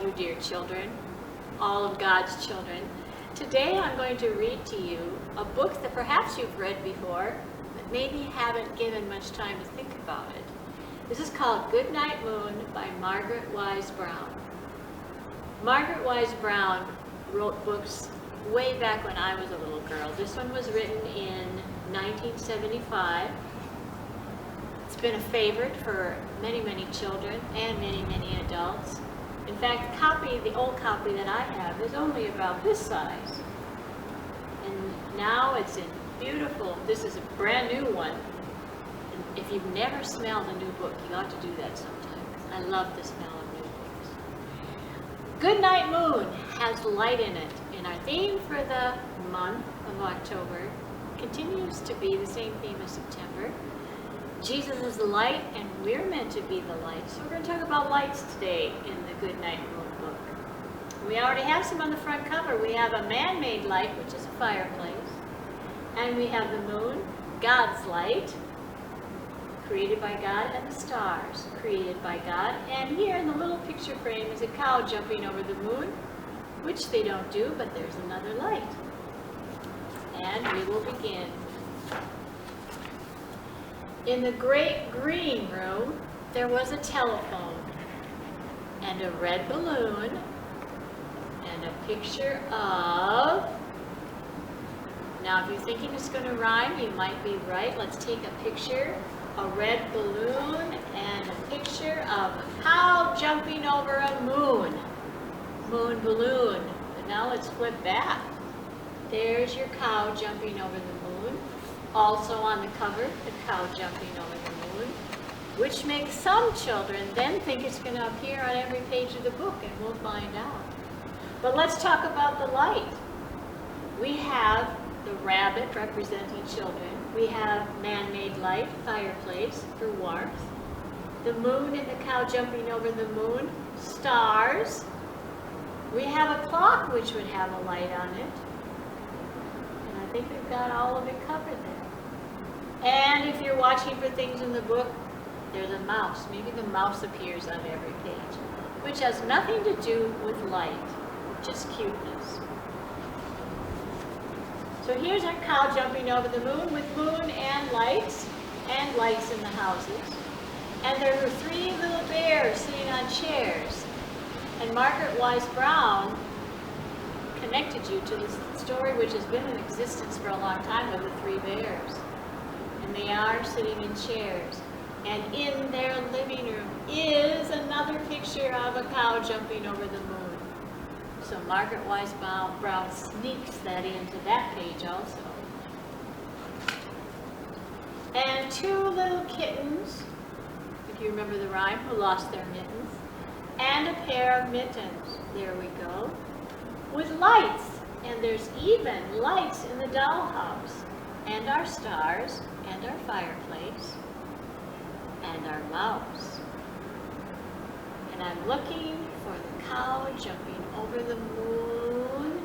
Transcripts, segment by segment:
you dear children, all of God's children. Today I'm going to read to you a book that perhaps you've read before, but maybe haven't given much time to think about it. This is called Goodnight Moon by Margaret Wise Brown. Margaret Wise Brown wrote books way back when I was a little girl. This one was written in 1975. It's been a favorite for many, many children and many, many adults. In fact, the old copy that I have is only about this size. And now it's in beautiful, this is a brand new one. And if you've never smelled a new book, you ought to do that sometime. I love the smell of new books. Goodnight Moon has light in it. And our theme for the month of October continues to be the same theme as September. Jesus is the light, and we're meant to be the light. So we're going to talk about lights today in the Goodnight Moon book. We already have some on the front cover. We have a man-made light, which is a fireplace. And we have the moon, God's light, created by God, and the stars, created by God. And here in the little picture frame is a cow jumping over the moon, which they don't do, but there's another light. And we will begin. In the great green room, there was a telephone, and a red balloon, and a picture of... Now, if you're thinking it's going to rhyme, you might be right. Let's take a picture, a red balloon, and a picture of a cow jumping over a moon. Moon balloon. And now let's flip back. There's your cow jumping over the moon. Also on the cover, the cow jumping over the moon, which makes some children then think it's going to appear on every page of the book, and we'll find out. But let's talk about the light. We have the rabbit representing children. We have man-made light, fireplace for warmth. The moon and the cow jumping over the moon, stars. We have a clock which would have a light on it. And I think we've got all of it covered there. And if you're watching for things in the book, there's a mouse. Maybe the mouse appears on every page, which has nothing to do with light, just cuteness. So here's our cow jumping over the moon with moon and lights in the houses. And there were 3 little bears sitting on chairs. And Margaret Wise Brown connected you to this story which has been in existence for a long time of the 3 bears. And they are sitting in chairs. And in their living room is another picture of a cow jumping over the moon. So Margaret Wise Brown sneaks that into that page also. And 2 little kittens, if you remember the rhyme, who lost their mittens. And a pair of mittens. There we go. With lights. And there's even lights in the dollhouse. And our stars. And our fireplace. And our mouse. And I'm looking for the cow jumping over the moon.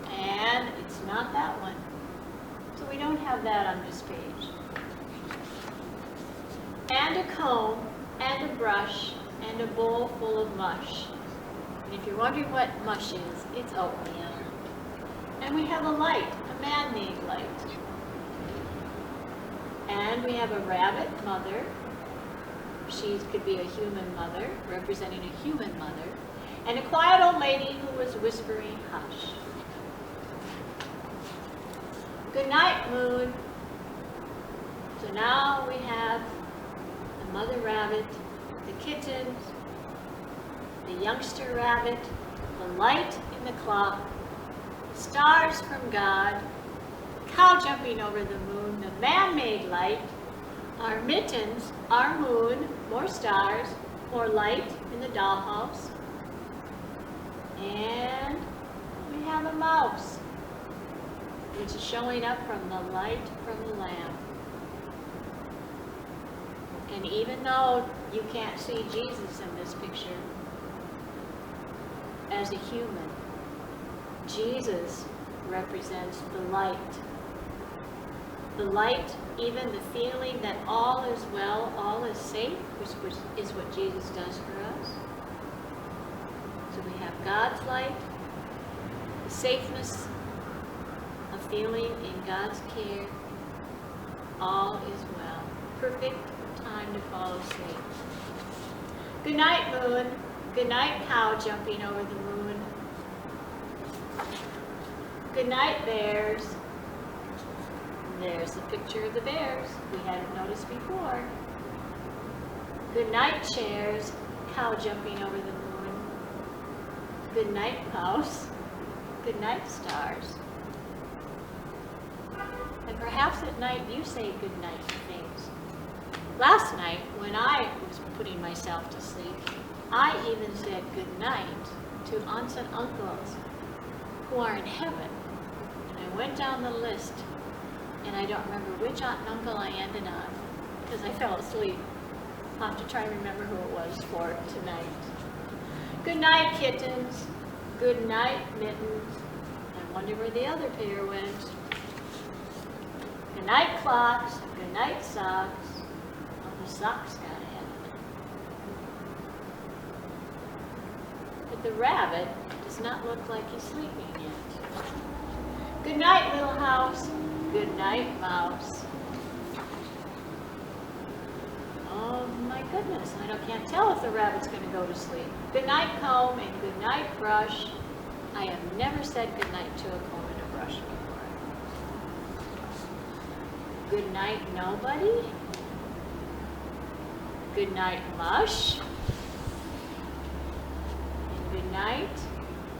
And it's not that one. So we don't have that on this page. And a comb. And a brush. And a bowl full of mush. And if you're wondering what mush is, it's oatmeal. And we have a light, a man-made light. And we have a rabbit mother. She could be a human mother, representing a human mother. And a quiet old lady who was whispering hush. Good night, moon. So now we have the mother rabbit, the kittens, the youngster rabbit, the light in the clock, stars from God, cow jumping over the moon, the man-made light, our mittens, our moon, more stars, more light in the dollhouse, and we have a mouse, which is showing up from the light from the lamp. And even though you can't see Jesus in this picture as a human, Jesus represents the light. The light, even the feeling that all is well, all is safe, which is what Jesus does for us. God's light, the safeness of feeling in God's care, all is well. Perfect time to fall asleep. Good night, moon. Good night, cow jumping over the moon. Good night, bears. There's the picture of the bears we hadn't noticed before. Good night, chairs. Cow jumping over the moon. Good night, mouse. Good night, stars. And perhaps at night you say good night to things. Last night, when I was putting myself to sleep, I even said good night to aunts and uncles who are in heaven. And I went down the list, and I don't remember which aunt and uncle I ended on because I fell asleep. I'll have to try and remember who it was for tonight. Good night, kittens. Good night, mittens. I wonder where the other pair went. Good night, clocks. Good night, socks. Oh, the socks got ahead. But the rabbit does not look like he's sleeping yet. Good night, little house. Good night, mouse. Oh my goodness, can't tell if the rabbit's going to go to sleep. Good night, comb, and good night, brush. I have never said good night to a comb and a brush before. Good night, nobody. Good night, mush. And good night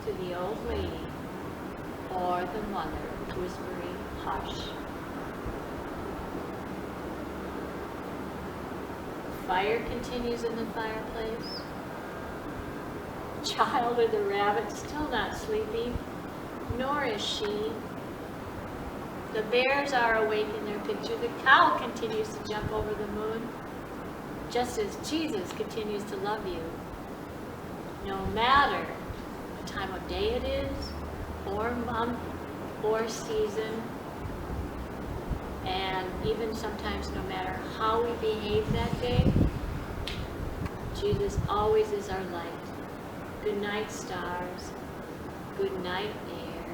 to the old lady or the mother whispering hush. The fire continues in the fireplace. The child or the rabbit still not sleeping, nor is she. The bears are awake in their picture. The cow continues to jump over the moon, just as Jesus continues to love you. No matter what time of day it is, or month, or season, and even sometimes no matter how we behave that day, Jesus always is our light. Good night, stars. Good night, air.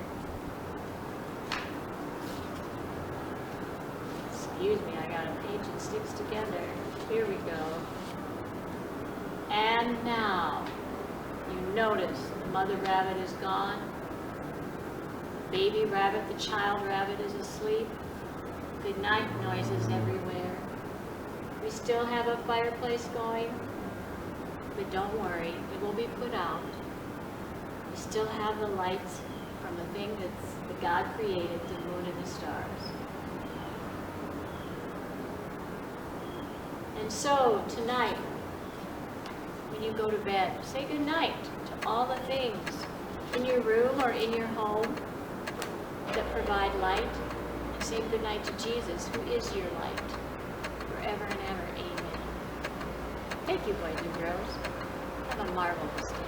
Excuse me, I got a page that sticks together. Here we go. And now, you notice the mother rabbit is gone. Baby rabbit, the child rabbit is asleep. Good night noises everywhere. We still have a fireplace going, but don't worry, it will be put out. We still have the lights from the thing that God created, the moon and the stars. And so tonight, when you go to bed, say good night to all the things in your room or in your home that provide light. Say good night to Jesus, who is your light, forever and ever. Amen. Thank you, boys and girls. Have a marvelous day.